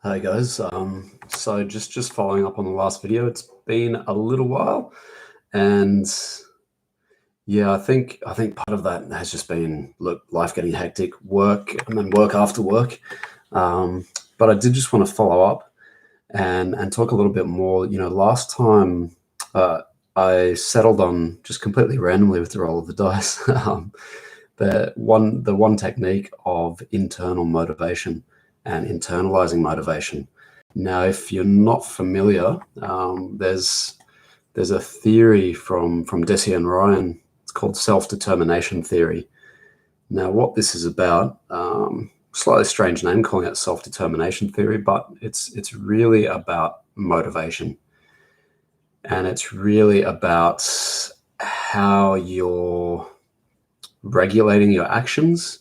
Hey guys, so just following up on the last video, it's been a little while, and yeah, I think part of that has just been life getting hectic, work and then work after work. Um, but I did just want to follow up and talk a little bit more. Last time uh, I settled on just completely randomly with the roll of the dice, the one technique of internal motivation and internalizing motivation. Now, if you're not familiar, there's a theory from Deci and Ryan. It's called self-determination theory. Now, what this is about, slightly strange name calling it self-determination theory, but it's really about motivation, and it's really about how you're regulating your actions,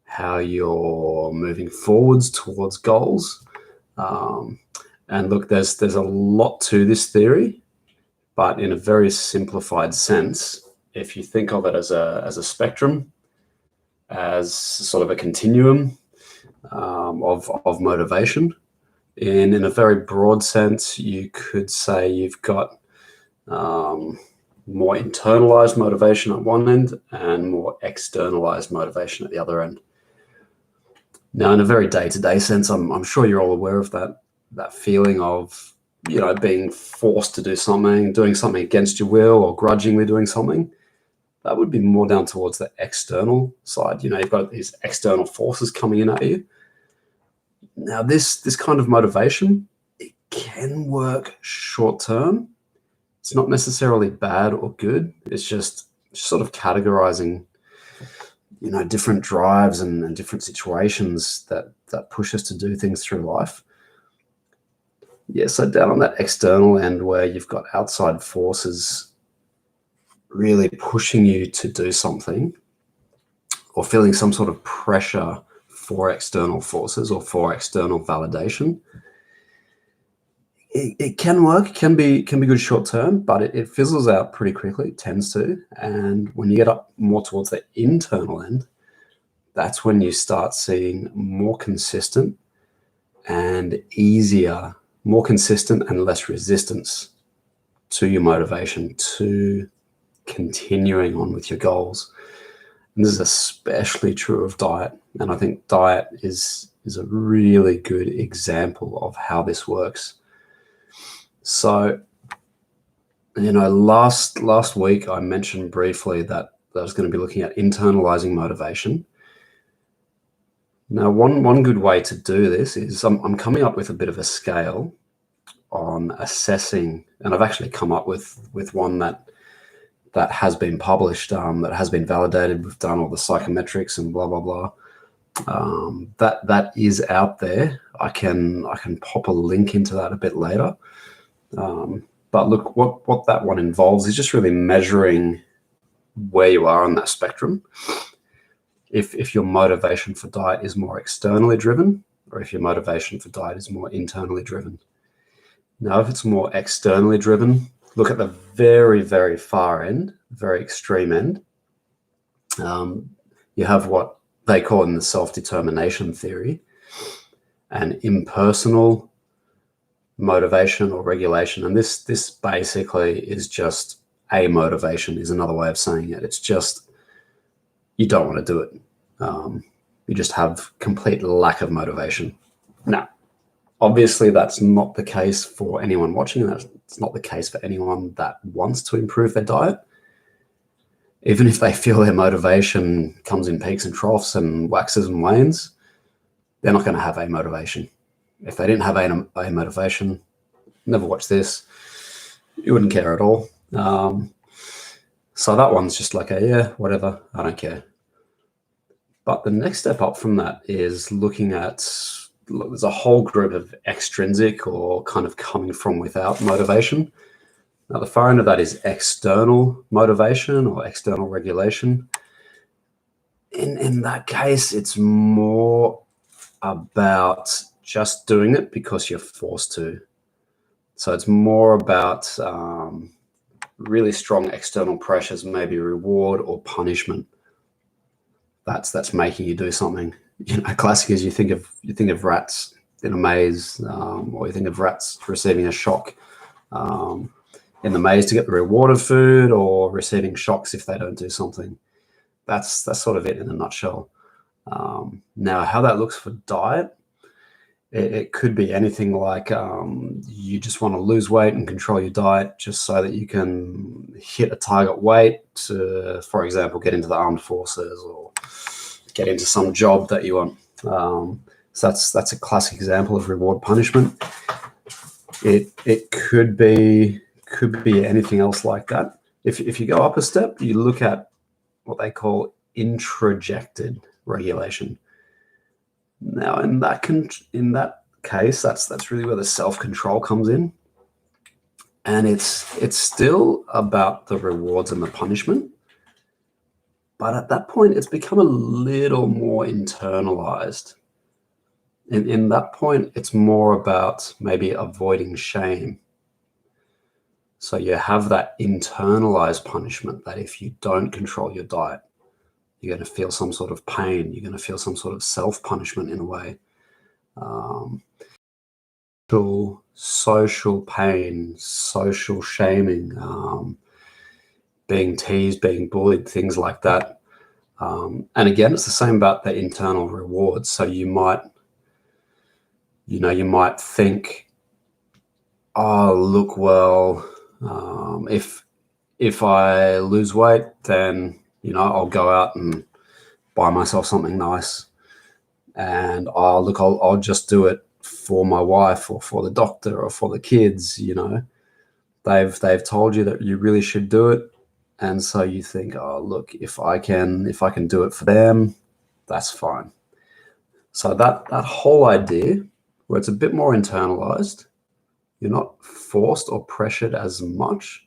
how you're moving forwards towards goals. And look, there's a lot to this theory, but in a very simplified sense, if you think of it as a spectrum, as sort of a continuum of motivation, in a very broad sense, you could say you've got more internalized motivation at one end and more externalized motivation at the other end. Now, in a very day-to-day sense, I'm sure you're all aware of that feeling of, being forced to do something, doing something against your will or grudgingly doing something. That would be more down towards the external side. You've got these external forces coming in at you. Now, this kind of motivation, it can work short-term. It's not necessarily bad or good. It's just sort of categorizing different drives and different situations that push us to do things through life. Yeah, so down on that external end where you've got outside forces really pushing you to do something, or feeling some sort of pressure for external forces or for external validation, it can work, can be good short term, but it fizzles out pretty quickly. It tends to. And when you get up more towards the internal end, that's when you start seeing more consistent and easier, more consistent and less resistance to your motivation, to continuing on with your goals. And this is especially true of diet. And I think diet is a really good example of how this works. So, last week I mentioned briefly that I was going to be looking at internalizing motivation. Now, one good way to do this is I'm coming up with a bit of a scale on assessing, and I've actually come up with one that has been published, that has been validated. We've done all the psychometrics and blah blah blah. That is out there. I can pop a link into that a bit later. But look, what that one involves is just really measuring where you are on that spectrum. If your motivation for diet is more externally driven, or if your motivation for diet is more internally driven. Now, if it's more externally driven, look at the very, very far end, very extreme end. You have what they call in the self-determination theory an impersonal motivation or regulation. And this basically is just a motivation, is another way of saying it. It's just, you don't want to do it. You just have complete lack of motivation. Now, obviously, that's not the case for anyone watching. That's not the case for anyone that wants to improve their diet. Even if they feel their motivation comes in peaks and troughs and waxes and wanes, they're not going to have a motivation. If they didn't have a motivation, never watch this, you wouldn't care at all. So that one's just like yeah, whatever, I don't care. But the next step up from that is looking at, there's a whole group of extrinsic or kind of coming from without motivation. Now, the far end of that is external motivation or external regulation. In that case, it's more about just doing it because you're forced to. So it's more about really strong external pressures, maybe reward or punishment. That's making you do something. Classic is you think of rats in a maze, or you think of rats receiving a shock in the maze to get the reward of food, or receiving shocks if they don't do something. That's sort of it in a nutshell. Now, how that looks for diet, it could be anything like you just want to lose weight and control your diet just so that you can hit a target weight to, for example, get into the armed forces or get into some job that you want. So that's a classic example of reward punishment. It could be anything else like that. If you go up a step, you look at what they call introjected regulation. Now, in that case, that's really where the self-control comes in, and it's still about the rewards and the punishment, but at that point, it's become a little more internalized. In that point, it's more about maybe avoiding shame. So you have that internalized punishment that if you don't control your diet, you're going to feel some sort of pain. You're going to feel some sort of self-punishment in a way. Social pain, social shaming, being teased, being bullied, things like that. And again, it's the same about the internal rewards. So you might think, oh, look, well, if I lose weight, then I'll go out and buy myself something nice, and I'll just do it for my wife or for the doctor or for the kids. They've told you that you really should do it, and so you think, oh, look, if I can do it for them, that's fine. So that whole idea, where it's a bit more internalized, you're not forced or pressured as much,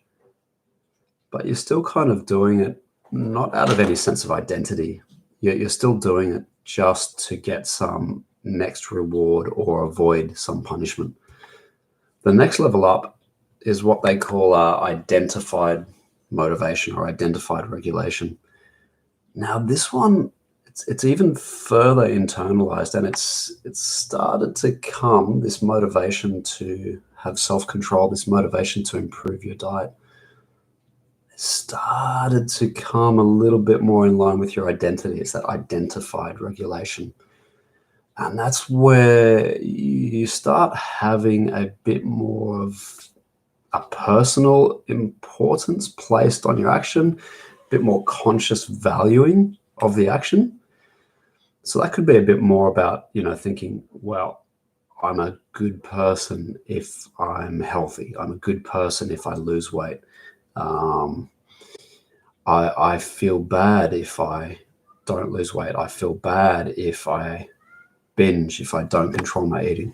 but you're still kind of doing it not out of any sense of identity. You're still doing it just to get some next reward or avoid some punishment. The next level up is what they call identified motivation or identified regulation. Now, this one, it's even further internalized, and it's started to come, this motivation to have self-control, this motivation to improve your diet, started to come a little bit more in line with your identity. It's that identified regulation. And that's where you start having a bit more of a personal importance placed on your action, a bit more conscious valuing of the action. So that could be a bit more about, thinking, well, I'm a good person if I'm healthy. I'm a good person if I lose weight. I feel bad if I don't lose weight. I feel bad if I binge, if I don't control my eating.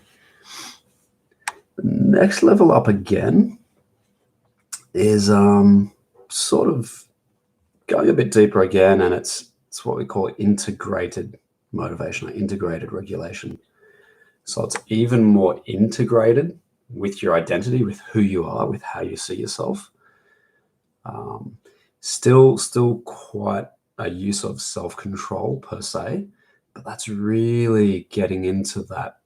The next level up again is sort of going a bit deeper again, and it's what we call integrated motivation or integrated regulation. So it's even more integrated with your identity, with who you are, with how you see yourself. Still quite a use of self-control per se, but that's really getting into that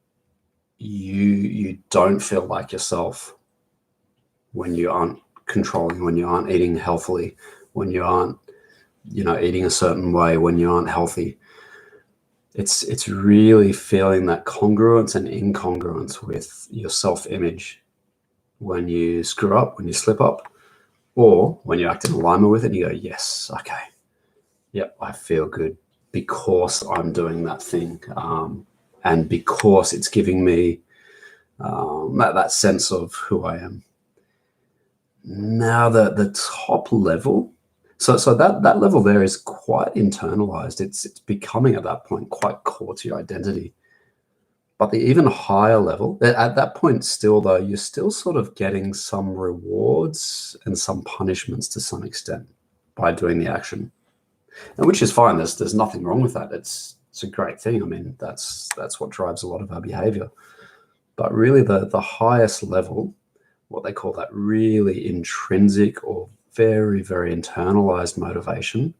you don't feel like yourself when you aren't controlling, when you aren't eating healthily, when you aren't eating a certain way, when you aren't healthy. It's really feeling that congruence and incongruence with your self-image when you screw up, when you slip up, or when you act in alignment with it and you go, yes, okay, yep, I feel good because I'm doing that thing, and because it's giving me that sense of who I am. Now the top level, so that level there is quite internalized. It's becoming at that point quite core to your identity. But the even higher level, at that point still though, you're still sort of getting some rewards and some punishments to some extent by doing the action. And which is fine. There's nothing wrong with that. It's a great thing. I mean, that's what drives a lot of our behavior. But really the highest level, what they call that really intrinsic or very, very internalized motivation,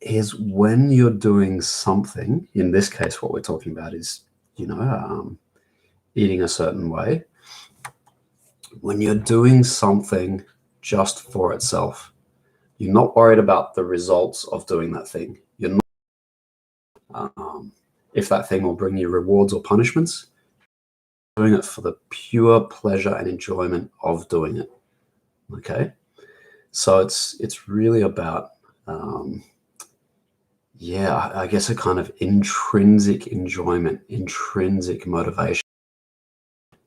is when you're doing something. In this case, what we're talking about is eating a certain way. When you're doing something just for itself, you're not worried about the results of doing that thing. You're not, if that thing will bring you rewards or punishments, doing it for the pure pleasure and enjoyment of doing it. Okay, so it's really about I guess a kind of intrinsic enjoyment, intrinsic motivation.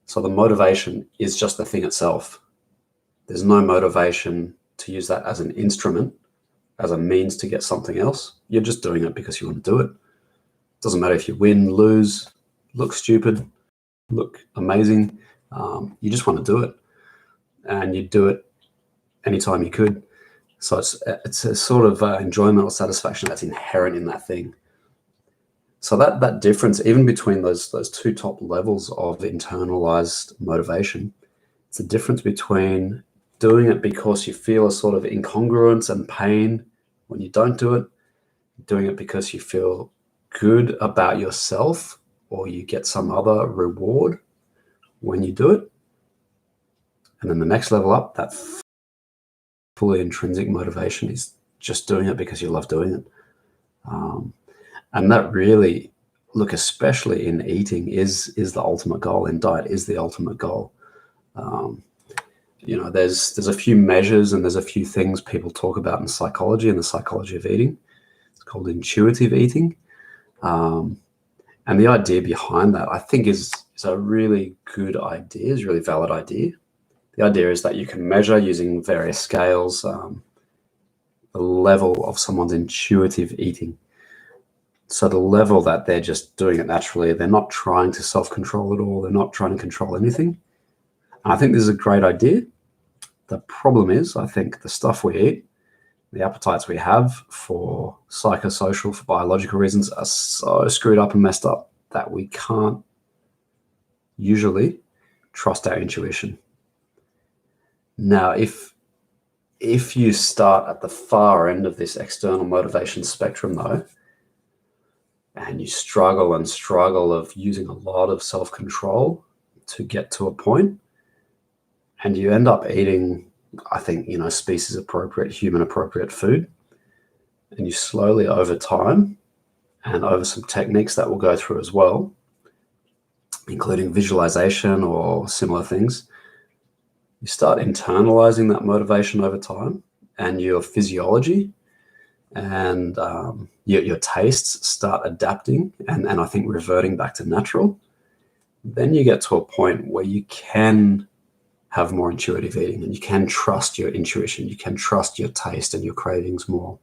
So the motivation is just the thing itself. There's no motivation to use that as an instrument, as a means to get something else. You're just doing it because you want to do it. Doesn't matter if you win, lose, look stupid, look amazing. You just want to do it, and you do it anytime you could. So it's a sort of enjoyment or satisfaction that's inherent in that thing. So that difference, even between those two top levels of internalized motivation, it's a difference between doing it because you feel a sort of incongruence and pain when you don't do it, doing it because you feel good about yourself or you get some other reward when you do it. And then the next level up, that fully intrinsic motivation is just doing it because you love doing it. And that really, look, especially in eating, is the ultimate goal. In diet is the ultimate goal. There's a few measures and there's a few things people talk about in psychology and the psychology of eating. It's called intuitive eating. And the idea behind that, I think, is a really good idea, is a really valid idea. The idea is that you can measure using various scales the level of someone's intuitive eating. So the level that they're just doing it naturally, they're not trying to self-control at all, they're not trying to control anything. And I think this is a great idea. The problem is, I think the stuff we eat, the appetites we have for psychosocial, for biological reasons, are so screwed up and messed up that we can't usually trust our intuition. Now, if you start at the far end of this external motivation spectrum, though, and you struggle of using a lot of self-control to get to a point, and you end up eating, I think, species appropriate, human appropriate food, and you slowly over time and over some techniques that we'll go through as well, including visualization or similar things, you start internalizing that motivation over time, and your physiology and your tastes start adapting and I think reverting back to natural. Then you get to a point where you can have more intuitive eating and you can trust your intuition, you can trust your taste and your cravings more.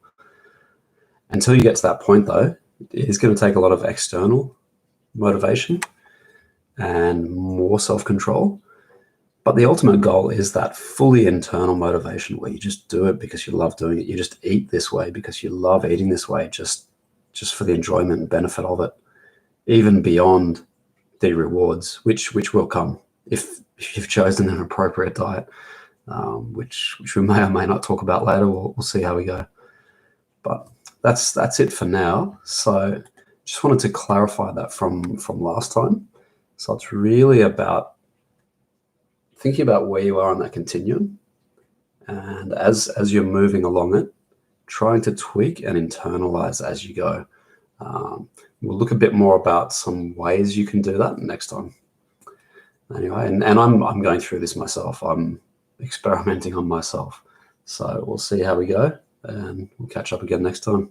Until you get to that point, though, it is going to take a lot of external motivation and more self-control. But the ultimate goal is that fully internal motivation where you just do it because you love doing it. You just eat this way because you love eating this way, just for the enjoyment and benefit of it, even beyond the rewards, which will come if you've chosen an appropriate diet, which we may or may not talk about later. We'll see how we go. But that's it for now. So just wanted to clarify that from last time. So it's really about thinking about where you are on that continuum, and as you're moving along it, trying to tweak and internalize as you go. We'll look a bit more about some ways you can do that next time. Anyway, and I'm going through this myself. I'm experimenting on myself. So we'll see how we go, and we'll catch up again next time.